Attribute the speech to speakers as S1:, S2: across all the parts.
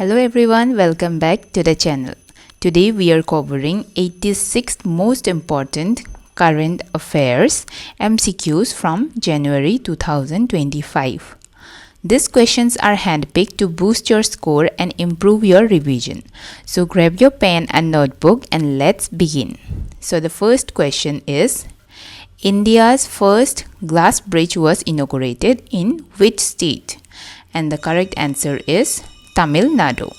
S1: Hello everyone, welcome back to the channel. Today we are covering 86th most important current affairs MCQs from January 2025. These questions are handpicked to boost your score and improve your revision. So grab your pen and notebook and let's begin. So the first question is, India's first glass bridge was inaugurated in which state? And the correct answer is Tamil Nadu.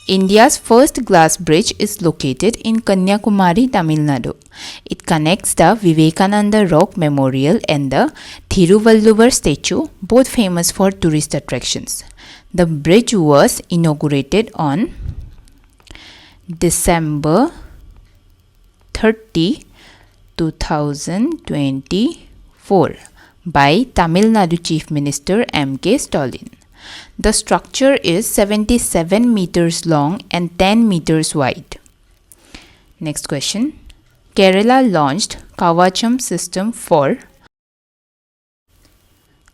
S1: India's first glass bridge is located in Kanyakumari, Tamil Nadu. It connects the Vivekananda Rock Memorial and the Thiruvalluvar statue, both famous for tourist attractions. The bridge was inaugurated on December 30, 2024 by Tamil Nadu Chief Minister M.K. Stalin. The structure is 77 meters long and 10 meters wide. Next question. Kerala launched Kavacham system for,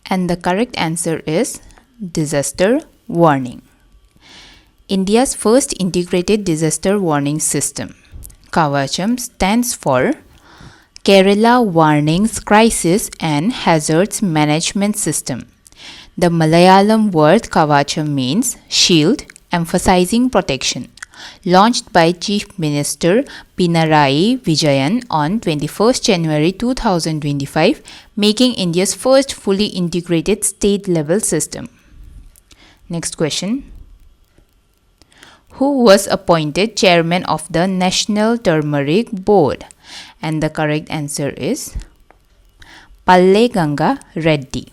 S1: and the correct answer is disaster warning. India's first integrated disaster warning system, Kavacham, stands for Kerala Warnings Crisis and Hazards Management System. The Malayalam word Kavacham means shield, emphasizing protection. Launched by Chief Minister Pinarayi Vijayan on 21st January 2025, making India's first fully integrated state-level system. Next question. Who was appointed chairman of the National Turmeric Board? And the correct answer is Palleganga Reddy.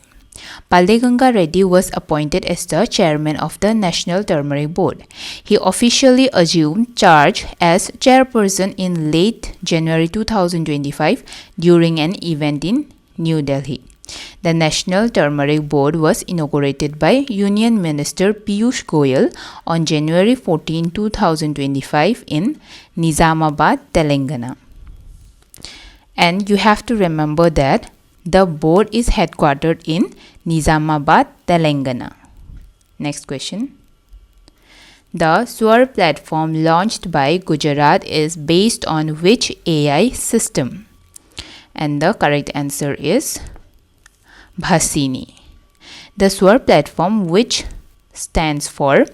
S1: Palleganga Reddy was appointed as the chairman of the National Turmeric Board. He officially assumed charge as chairperson in late January 2025 during an event in New Delhi. The National Turmeric Board was inaugurated by Union Minister Piyush Goyal on January 14, 2025 in Nizamabad, Telangana. And you have to remember that the board is headquartered in Nizamabad, Telangana. Next question. The Swar platform launched by Gujarat is based on which AI system? And the correct answer is Bhasini. The Swar platform, which stands for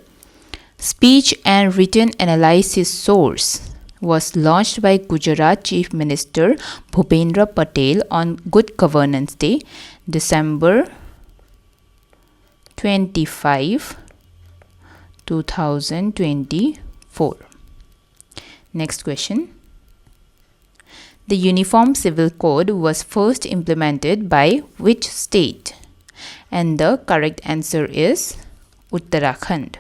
S1: Speech and Written Analysis Source, was launched by Gujarat Chief Minister Bhupendra Patel on Good Governance Day, December 25, 2024. Next question. The Uniform Civil Code was first implemented by which state? And the correct answer is Uttarakhand.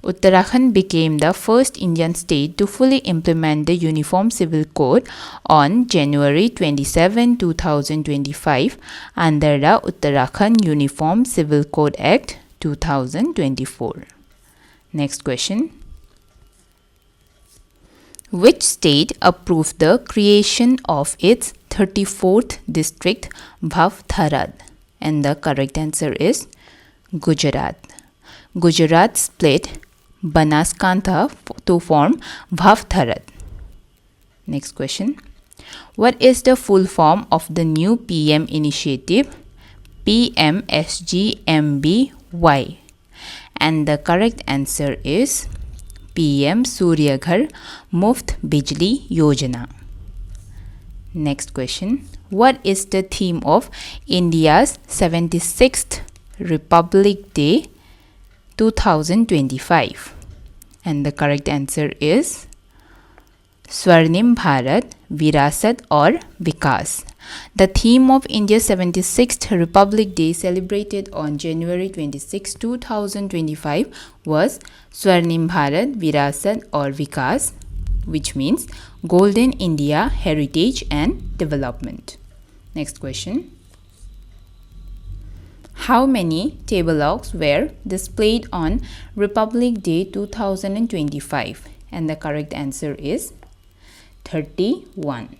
S1: Uttarakhand became the first Indian state to fully implement the Uniform Civil Code on January 27, 2025 under the Uttarakhand Uniform Civil Code Act 2024. Next question. Which state approved the creation of its 34th district, Bhavtharad? And the correct answer is Gujarat. Gujarat split Banaskantha to form Bhavtharad. Next question. What is the full form of the new PM initiative, PMSGMBY? And the correct answer is PM Surya Ghar Muft Bijli Yojana. Next question. What is the theme of India's 76th Republic Day 2025? And the correct answer is Swarnim Bharat Virasat or Vikas. The theme of India's 76th Republic Day celebrated on January 26, 2025 was Swarnim Bharat Virasat or Vikas, which means Golden India Heritage and Development. Next question. How many table logs were displayed on Republic Day 2025? And the correct answer is 31.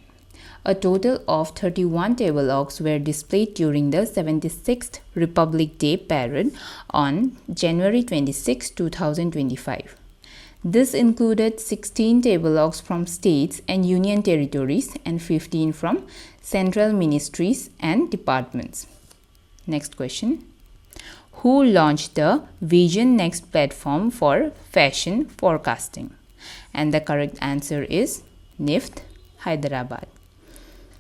S1: A total of 31 tableaux were displayed during the 76th Republic Day parade on January 26, 2025. This included 16 tableaux from states and union territories and 15 from central ministries and departments. Next question. Who launched the Vision Next platform for fashion forecasting? And the correct answer is NIFT, Hyderabad.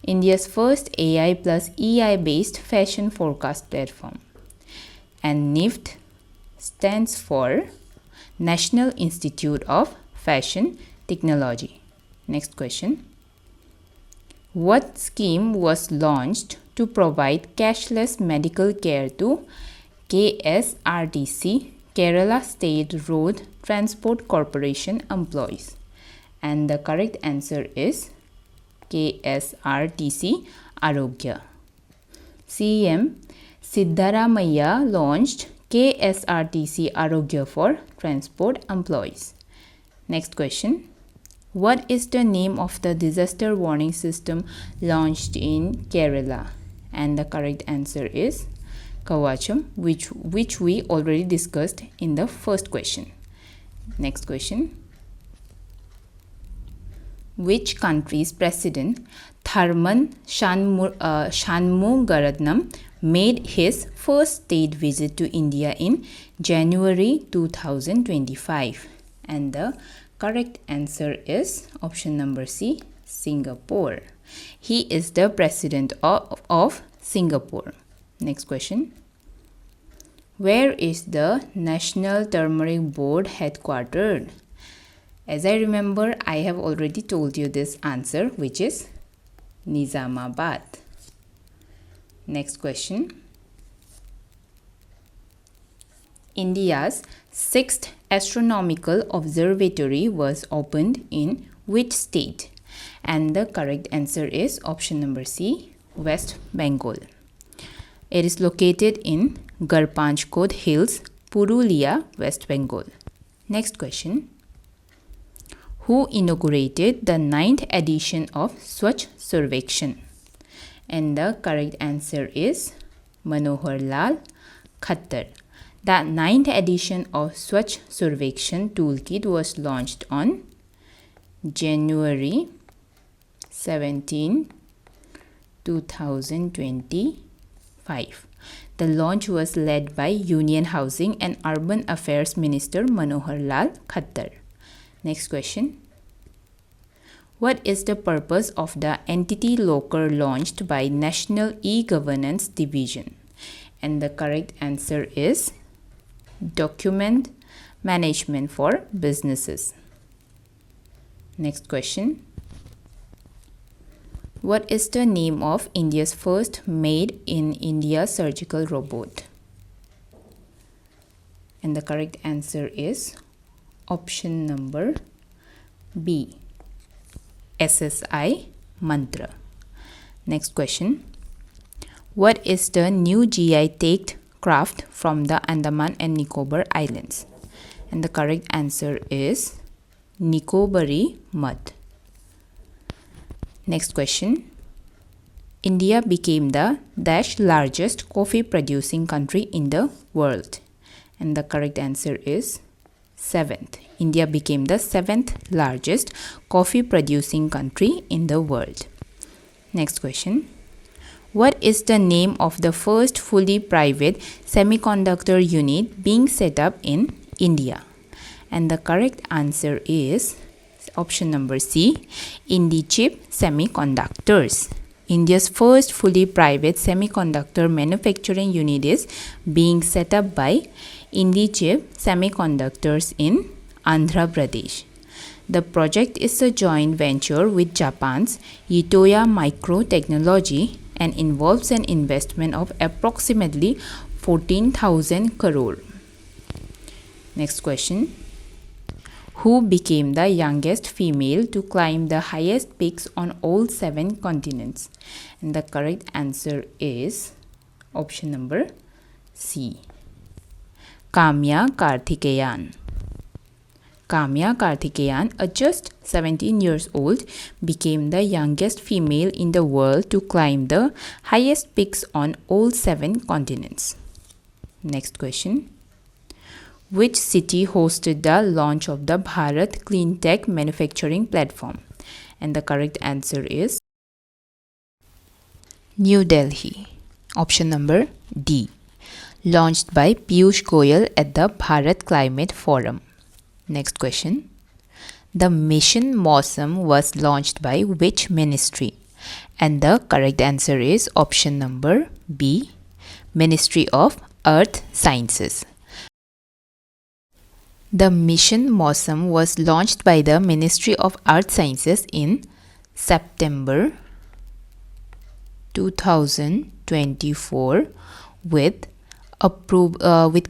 S1: India's first AI plus EI based fashion forecast platform. And NIFT stands for National Institute of Fashion Technology. Next question. What scheme was launched to provide cashless medical care to KSRTC, Kerala State Road Transport Corporation employees? And the correct answer is KSRTC Arogya. CM Siddaramaiah launched KSRTC Arogya for transport employees. Next question. What is the name of the disaster warning system launched in Kerala? And the correct answer is Kavacham, which we already discussed in the first question. Next question. Which country's president Tharman Shanmugaratnam made his first state visit to India in January 2025? And the correct answer is option number C, Singapore. He is the president of Singapore. Next question. Where is the National Turmeric Board headquartered? As I remember, I have already told you this answer, which is Nizamabad. Next question. India's 6th astronomical observatory was opened in which state? And the correct answer is option number C, West Bengal. It is located in Garpanchkod Hills, Purulia, West Bengal. Next question. Who inaugurated the 9th edition of Swachh Survekshan? And the correct answer is Manohar Lal Khattar. The 9th edition of Swachh Survekshan Toolkit was launched on January 17, 2025. The launch was led by Union Housing and Urban Affairs Minister Manohar Lal Khattar. Next question. What is the purpose of the entity locker launched by National E-Governance Division? And the correct answer is document management for businesses. Next question. What is the name of India's first made in India surgical robot? And the correct answer is option number B, SSI Mantra. Next question. What is the new GI tagged craft from the Andaman and Nicobar Islands? And the correct answer is Nicobari mud. Next question. India became the largest coffee producing country in the world. And the correct answer is 7th. India became the 7th largest coffee producing country in the world. Next question. What is the name of the first fully private semiconductor unit being set up in India? And the correct answer is option number C, Indichip Semiconductors. India's first fully private semiconductor manufacturing unit is being set up by Indichip Semiconductors in Andhra Pradesh. The project is a joint venture with Japan's Itoya Microtechnology and involves an investment of approximately 14,000 crore. Next question. Who became the youngest female to climb the highest peaks on all 7 continents? And the correct answer is option number C, Kamya Karthikeyan. Kamya Karthikeyan, a just 17 years old, became the youngest female in the world to climb the highest peaks on all 7 continents. Next question. Which city hosted the launch of the Bharat Clean Tech Manufacturing Platform? And the correct answer is New Delhi. Option number D. Launched by Piyush Goyal at the Bharat Climate Forum. Next question. The mission Mausam was launched by which ministry? And the correct answer is option number B. Ministry of Earth Sciences. The mission Mausam was launched by the Ministry of Earth Sciences in September 2024 with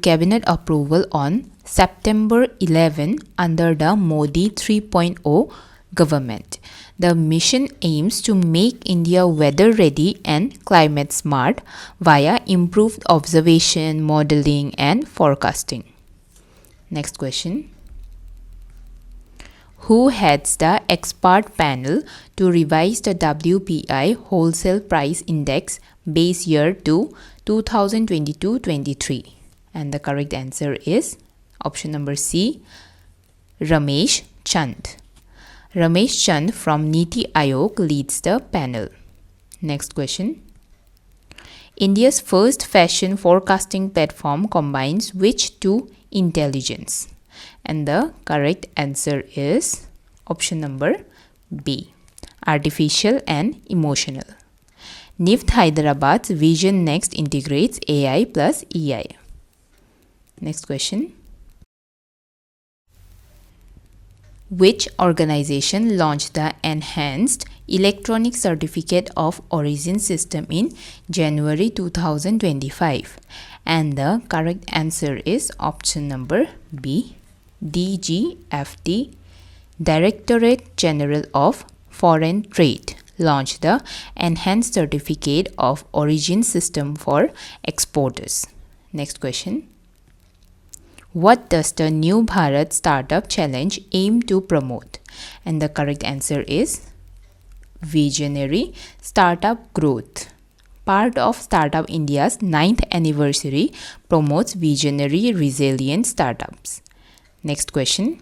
S1: cabinet approval on September 11 under the Modi 3.0 government. The mission aims to make India weather ready and climate smart via improved observation, modeling and forecasting. Next question. Who heads the expert panel to revise the WPI Wholesale Price Index base year to 2022-23? And the correct answer is option number C, Ramesh Chand. Ramesh Chand from Niti Aayog leads the panel. Next question. India's first fashion forecasting platform combines which two intelligence? And the correct answer is option number B, artificial and emotional. NIFT Hyderabad's Vision Next integrates AI plus EI. Next question. Which organization launched the Enhanced Electronic Certificate of Origin system in January 2025? And the correct answer is option number B, DGFT, Directorate General of Foreign Trade, launched the Enhanced Certificate of Origin system for exporters. Next question. What does the New Bharat Startup Challenge aim to promote? And the correct answer is visionary startup growth. Part of Startup India's 9th anniversary promotes visionary resilient startups. Next question.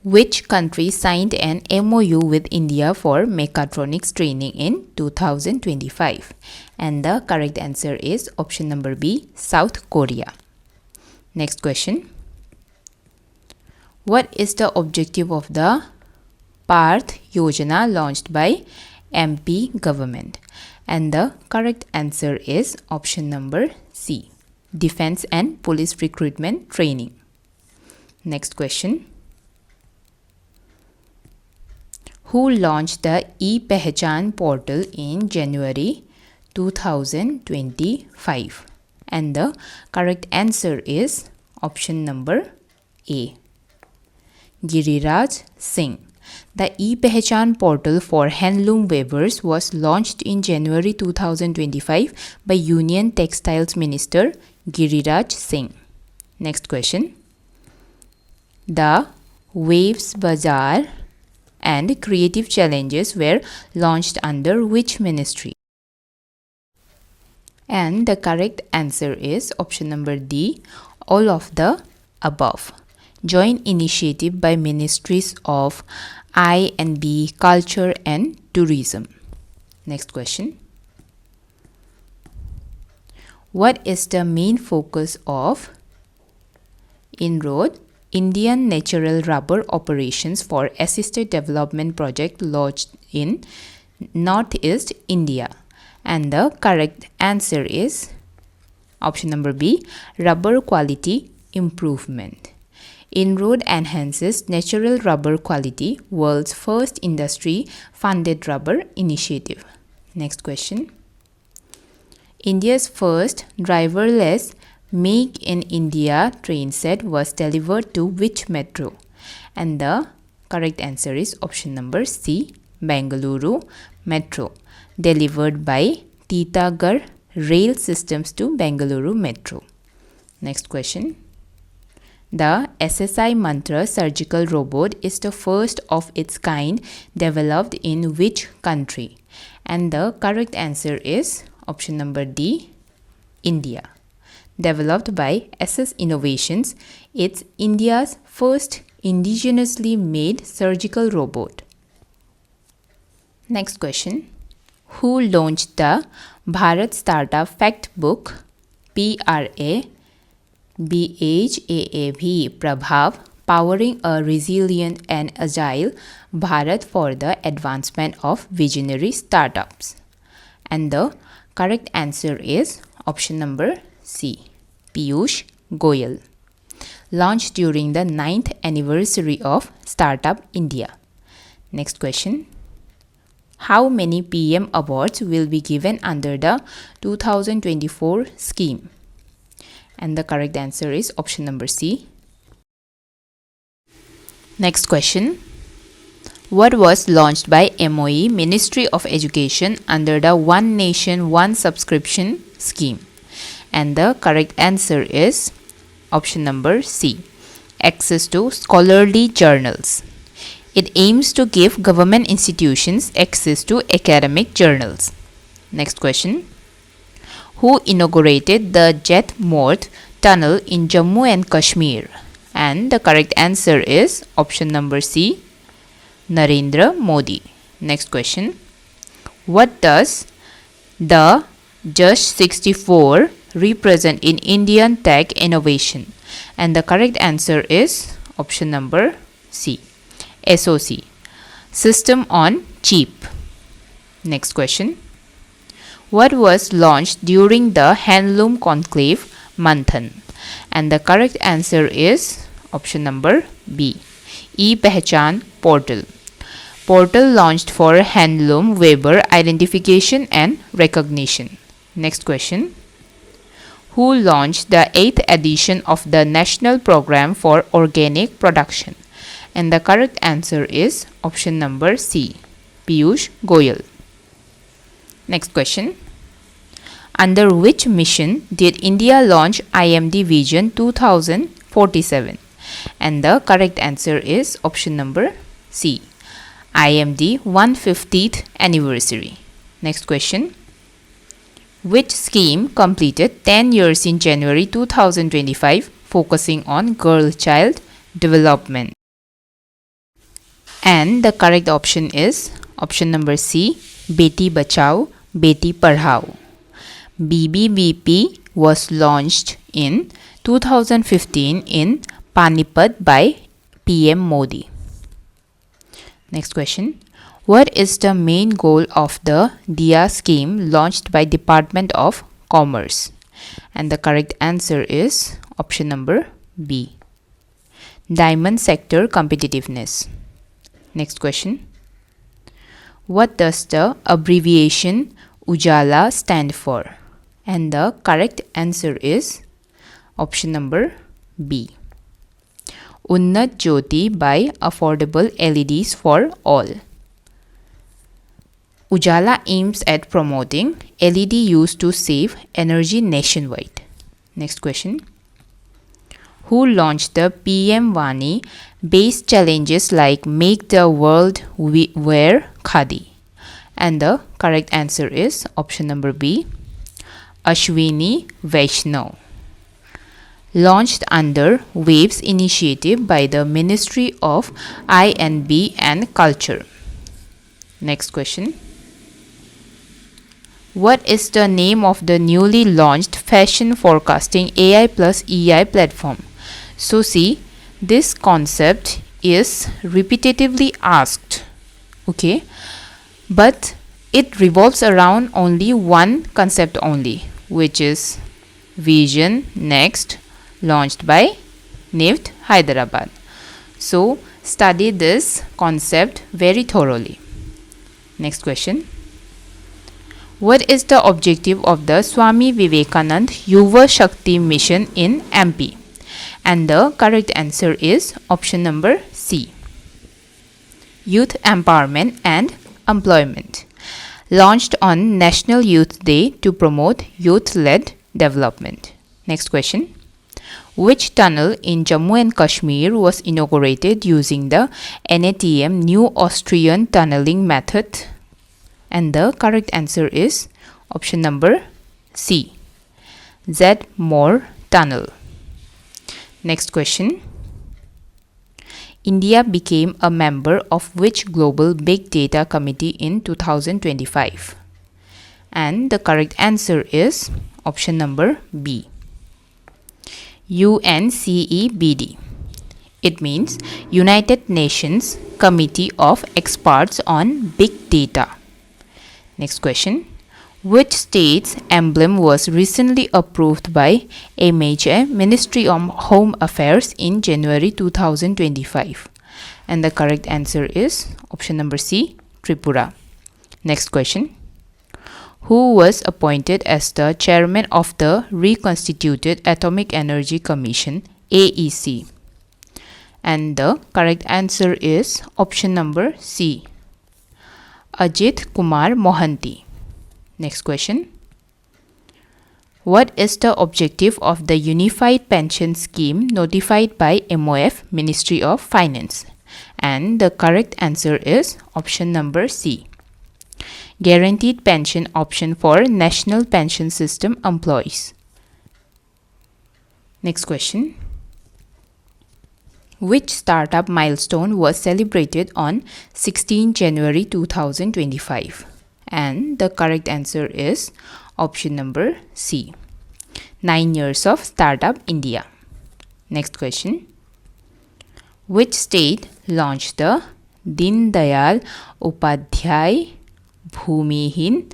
S1: Which country signed an MOU with India for mechatronics training in 2025? And the correct answer is option number B, South Korea. Next question. What is the objective of the Parth Yojana launched by MP government? And the correct answer is option number C, Defense and Police Recruitment Training. Next question. Who launched the e-Pehchan portal in January 2025? And the correct answer is option number A, Giriraj Singh. The e-Pehchan portal for handloom weavers was launched in January 2025 by Union Textiles Minister Giriraj Singh. Next question. The Waves Bazaar and Creative Challenges were launched under which ministry? And the correct answer is option number D, all of the above. Joint initiative by ministries of I&B, Culture and Tourism. Next question. What is the main focus of INROAD, Indian Natural Rubber Operations for Assisted Development Project launched in Northeast India? And the correct answer is option number B, Rubber Quality Improvement. INROAD enhances natural rubber quality, world's first industry-funded rubber initiative. Next question. India's first driverless Make in India train set was delivered to which metro? And the correct answer is option number C, Bengaluru Metro, delivered by Titagarh Rail Systems to Bengaluru Metro. Next question. The SSI Mantra surgical robot is the first of its kind developed in which country? And the correct answer is option number D, India. Developed by SS Innovations, it's India's first indigenously made surgical robot. Next question. Who launched the Bharat Startup Fact Book PRA BHAAV Prabhav, powering a resilient and agile Bharat for the advancement of visionary startups? And the correct answer is option number C, Piyush Goyal. Launched during the 9th anniversary of Startup India. Next question. How many PM awards will be given under the 2024 scheme? And the correct answer is option number C. Next question. What was launched by MOE Ministry of Education under the One Nation One Subscription scheme? And the correct answer is option number C, access to scholarly journals. It aims to give government institutions access to academic journals. Next question. Who inaugurated the Jet Moat tunnel in Jammu and Kashmir? And the correct answer is option number C, Narendra Modi. Next question. What does the Just 64 represent in Indian tech innovation? And the correct answer is option number C, SOC, System on Chip. Next question. What was launched during the Handloom Conclave Manthan? And the correct answer is option number B, E-Pehchan portal. Portal launched for handloom weaver identification and recognition. Next question. Who launched the 8th edition of the National Program for Organic Production? And the correct answer is option number C, Piyush Goyal. Next question. Under which mission did India launch IMD Vision 2047? And the correct answer is option number C, IMD 150th anniversary. Next question. Which scheme completed 10 years in January 2025, focusing on girl-child development? And the correct option is option number C, Beti Bachao, Beti Padhao. BBBP was launched in 2015 in Panipat by PM Modi. Next question. What is the main goal of the DIA scheme launched by Department of Commerce? And the correct answer is option number B, diamond sector competitiveness. Next question. What does the abbreviation Ujala stand for? And the correct answer is option number B, Unnat Jyoti by Affordable LEDs for All. Ujala aims at promoting LED use to save energy nationwide. Next question. Who launched the PM Vani based challenges like Make the World Wear Khadi? And the correct answer is option number B, Ashwini Vaishnav. Launched under Waves initiative by the Ministry of I&B and Culture. Next question. What is the name of the newly launched fashion forecasting AI plus EI platform? So see, this concept is repetitively asked, okay, but it revolves around only one concept only, which is Vision Next, launched by NIFT Hyderabad. So study this concept very thoroughly. Next question. What is the objective of the Swami Vivekanand Yuva Shakti mission in MP? And the correct answer is option number C, youth empowerment and employment. Launched on National Youth Day to promote youth-led development. Next question. Which tunnel in Jammu and Kashmir was inaugurated using the NATM New Austrian Tunneling Method? And the correct answer is option number C, Zedmore Tunnel. Next question. India became a member of which global big data committee in 2025? And the correct answer is option number B, UNCEBD. It means United Nations Committee of Experts on Big Data. Next question. Which state's emblem was recently approved by MHA Ministry of Home Affairs in January 2025? And the correct answer is option number C, Tripura. Next question. Who was appointed as the chairman of the reconstituted Atomic Energy Commission, AEC? And the correct answer is option number C, Ajit Kumar Mohanty. Next question. What is the objective of the Unified Pension Scheme notified by MOF, Ministry of Finance? And the correct answer is option number C, Guaranteed Pension Option for National Pension System employees. Next question. Which startup milestone was celebrated on 16 January 2025? And the correct answer is option number C, 9 years of Startup India. Next question. Which state launched the Din Dayal Upadhyay Bhumihin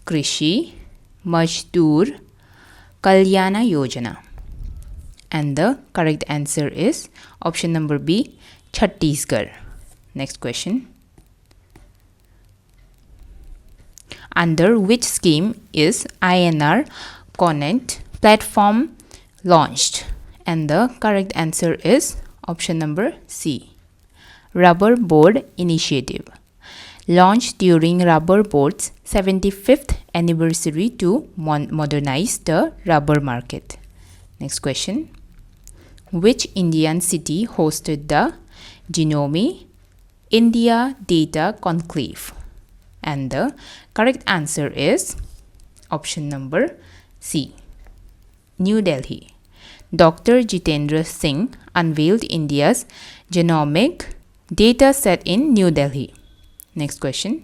S1: Krishi Majdoor Kalyana Yojana? And the correct answer is option number B, Chhattisgarh. Next question. Under which scheme is INR Connect platform launched? And the correct answer is option number C, Rubber Board Initiative, launched during Rubber Board's 75th anniversary to modernize the rubber market. Next question. Which Indian city hosted the Genome India Data Conclave? And the correct answer is option number C, New Delhi. Dr. Jitendra Singh unveiled India's genomic data set in New Delhi. Next question.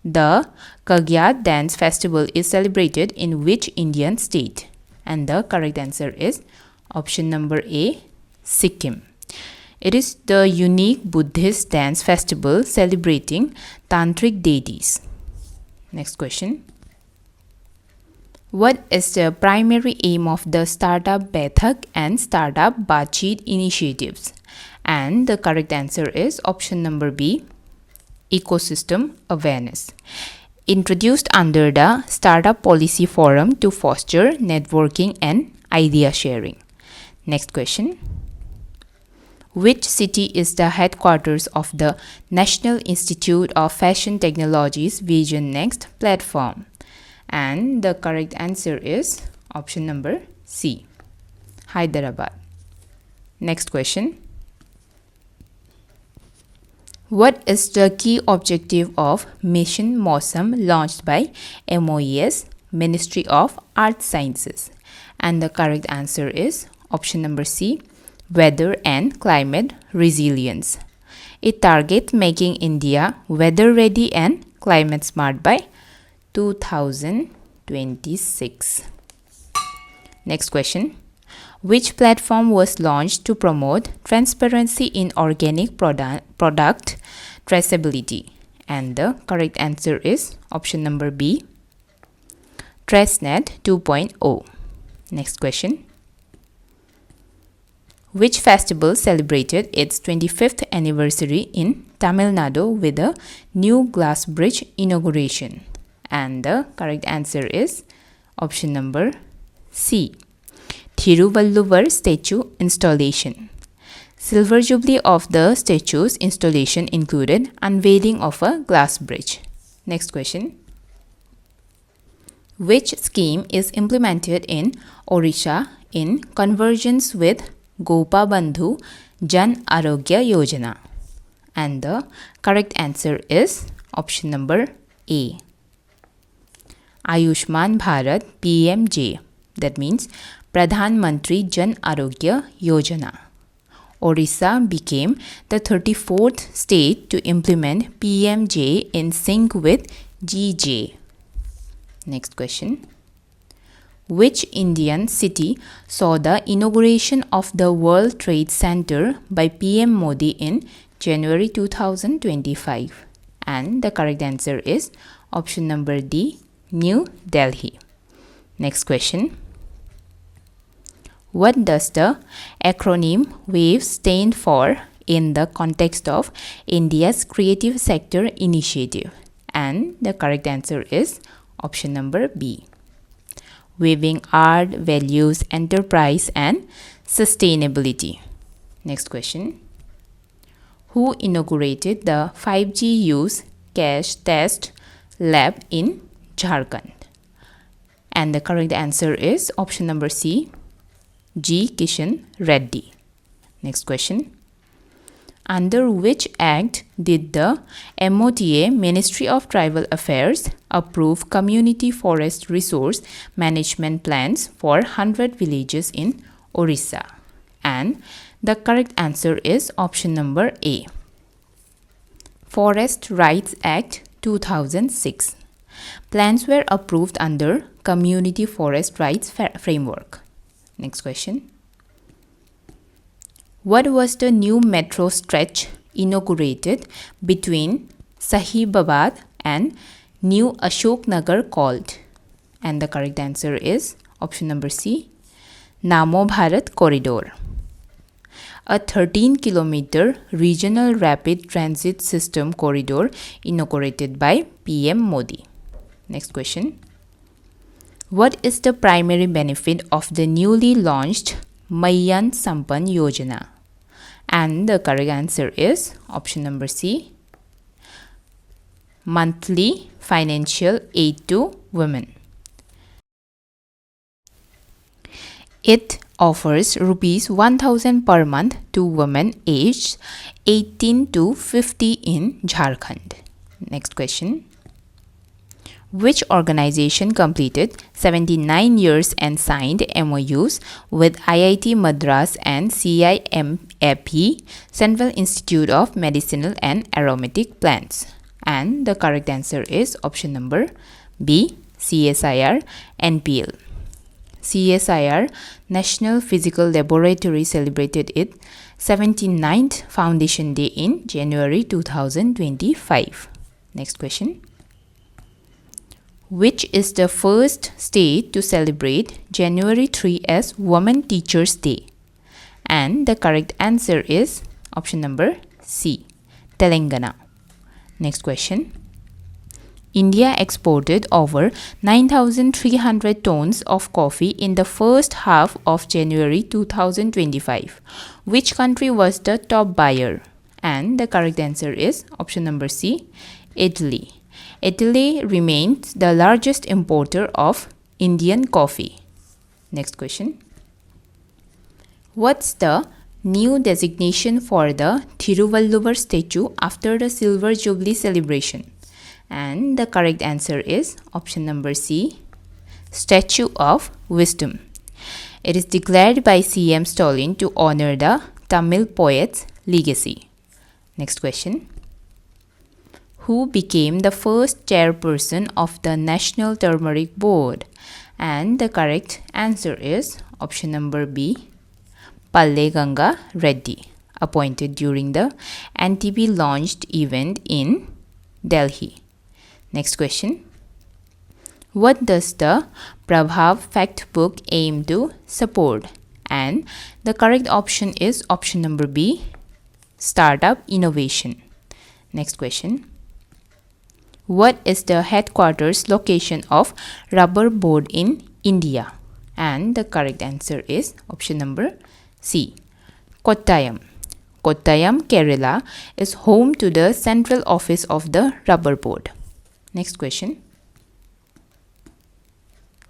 S1: The Kagyat Dance Festival is celebrated in which Indian state? And the correct answer is option number A, Sikkim. It is the unique Buddhist dance festival celebrating tantric deities. Next question. What is the primary aim of the Startup Baithak and Startup Baatcheet initiatives? And the correct answer is option number B, ecosystem awareness, introduced under the Startup Policy Forum to foster networking and idea sharing. Next question. Which city is the headquarters of the National Institute of Fashion Technology's Vision Next platform? And the correct answer is option number C, Hyderabad. Next question. What is the key objective of Mission Mausam launched by MOES, Ministry of Arts Sciences? And the correct answer is option number C, Weather and Climate Resilience. It targets making India weather ready and climate smart by 2026. Next question. Which platform was launched to promote transparency in organic product traceability? And the correct answer is option number B, TraceNet 2.0. Next question. Which festival celebrated its 25th anniversary in Tamil Nadu with a new glass bridge inauguration? And the correct answer is option number C, Thiruvalluvar statue installation. Silver jubilee of the statue's installation included unveiling of a glass bridge. Next question. Which scheme is implemented in Odisha in convergence with Gopa Bandhu Jan Arogya Yojana? And the correct answer is option number A. Ayushman Bharat PMJ, that means Pradhan Mantri Jan Arogya Yojana. Odisha became the 34th state to implement PMJ in sync with GJ. Next question. Which Indian city saw the inauguration of the World Trade Center by PM Modi in January 2025? And the correct answer is option number D, New Delhi. Next question. What does the acronym WAVE stand for in the context of India's Creative Sector Initiative? And the correct answer is option number B. Weaving art, values, enterprise, and sustainability. Next question. Who inaugurated the 5G use cache test lab in Jharkhand? And the correct answer is option number C, G. Kishan Reddy. Next question. Under which act did the MOTA, Ministry of Tribal Affairs, approve community forest resource management plans for 100 villages in Orissa? And the correct answer is option number A, Forest Rights Act 2006. Plans were approved under Community Forest Rights Framework. Next question. What was the new metro stretch inaugurated between Sahibabad and New Ashok Nagar called? And the correct answer is option number C, Namo Bharat Corridor. A 13-kilometer regional rapid transit system corridor inaugurated by PM Modi. Next question. What is the primary benefit of the newly launched Mayyan Sampan Yojana? And the correct answer is option number C, monthly financial aid to women. It offers rupees 1,000 per month to women aged 18 to 50 in Jharkhand. Next question. Which organization completed 79 years and signed MOUs with IIT Madras and CIMAP, Central Institute of Medicinal and Aromatic Plants? And the correct answer is option number B, CSIR NPL. CSIR, National Physical Laboratory, celebrated its 79th Foundation Day in January 2025. Next question. Which is the first state to celebrate January 3 as Women Teachers Day? And the correct answer is option number C, Telangana. Next question. India exported over 9,300 tons of coffee in the first half of January 2025. Which country was the top buyer? And the correct answer is option number C, Italy. Italy remains the largest importer of Indian coffee. Next question. What's the new designation for the Thiruvalluvar statue after the Silver Jubilee celebration? And the correct answer is option number C, Statue of Wisdom. It is declared by CM Stalin to honor the Tamil poet's legacy. Next question. Who became the first chairperson of the National Turmeric Board? And the correct answer is option number B, Palleganga Reddy, appointed during the NTP launched event in Delhi. Next question. What does the Prabhav Fact Book aim to support? And the correct option is option number B, Startup Innovation. Next question. What is the headquarters location of Rubber Board in India? And the correct answer is option number C, Kottayam. Kottayam, Kerala is home to the central office of the Rubber Board. Next question.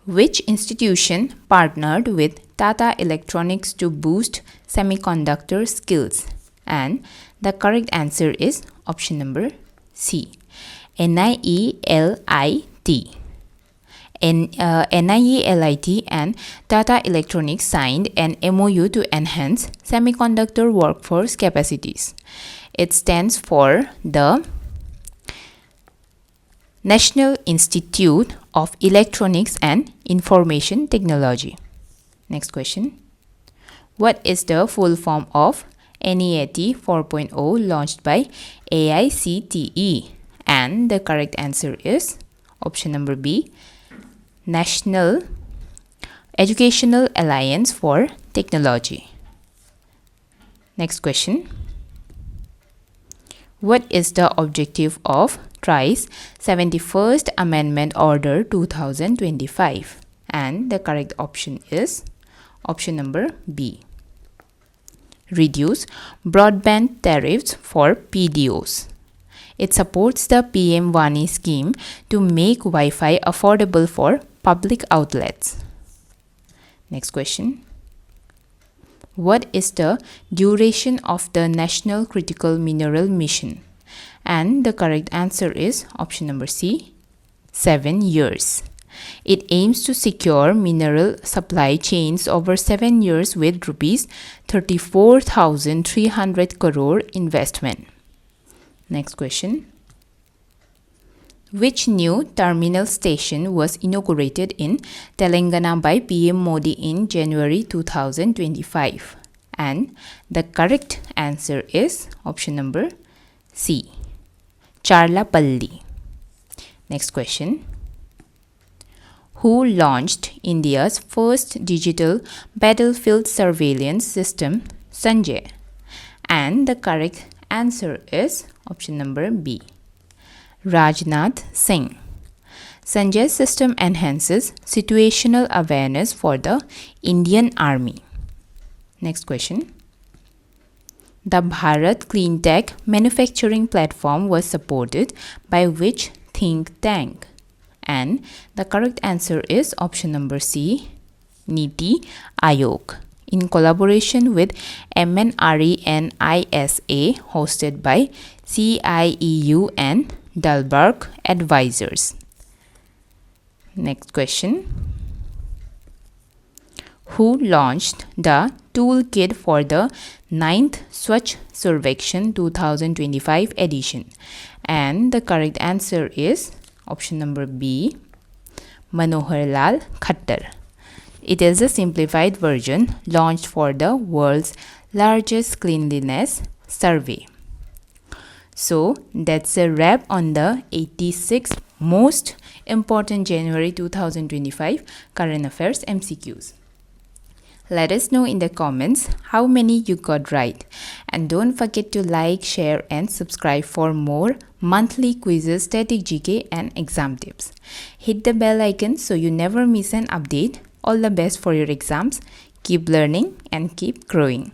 S1: Which institution partnered with Tata Electronics to boost semiconductor skills? And the correct answer is option number C. NIELIT. NIELIT and Tata Electronics signed an MOU to enhance semiconductor workforce capacities. It stands for the National Institute of Electronics and Information Technology. Next question. What is the full form of NEAT 4.0 launched by AICTE? And the correct answer is option number B, National Educational Alliance for Technology. Next question. What is the objective of TRI's 71st Amendment Order 2025? And the correct option is option number B. Reduce broadband tariffs for PDOs. It supports the PM Wani scheme to make Wi-Fi affordable for public outlets. Next question. What is the duration of the National Critical Mineral Mission? And the correct answer is option number C, 7 years. It aims to secure mineral supply chains over 7 years with rupees 34,300 crore investment. Next question. Which new terminal station was inaugurated in Telangana by PM Modi in January 2025? And the correct answer is option number C, Charlapalli. Next question. Who launched India's first digital battlefield surveillance system, Sanjay? And the correct answer is option number B, Rajnath Singh. Sanjay's system enhances situational awareness for the Indian Army. Next question. The Bharat Clean Tech Manufacturing Platform was supported by which think tank? And the correct answer is option number C, Niti Aayog, in collaboration with MNRENISA, hosted by CIEU and Dalberg Advisors. Next question. Who launched the toolkit for the 9th Swachh Survekshan 2025 edition? And the correct answer is option number B, Manohar Lal Khattar. It is a simplified version launched for the world's largest cleanliness survey. So that's a wrap on the 86 most important January 2025 current affairs MCQs. Let us know in the comments how many you got right. And don't forget to like, share and subscribe for more monthly quizzes, static GK and exam tips. Hit the bell icon so you never miss an update. All the best for your exams. Keep learning and keep growing.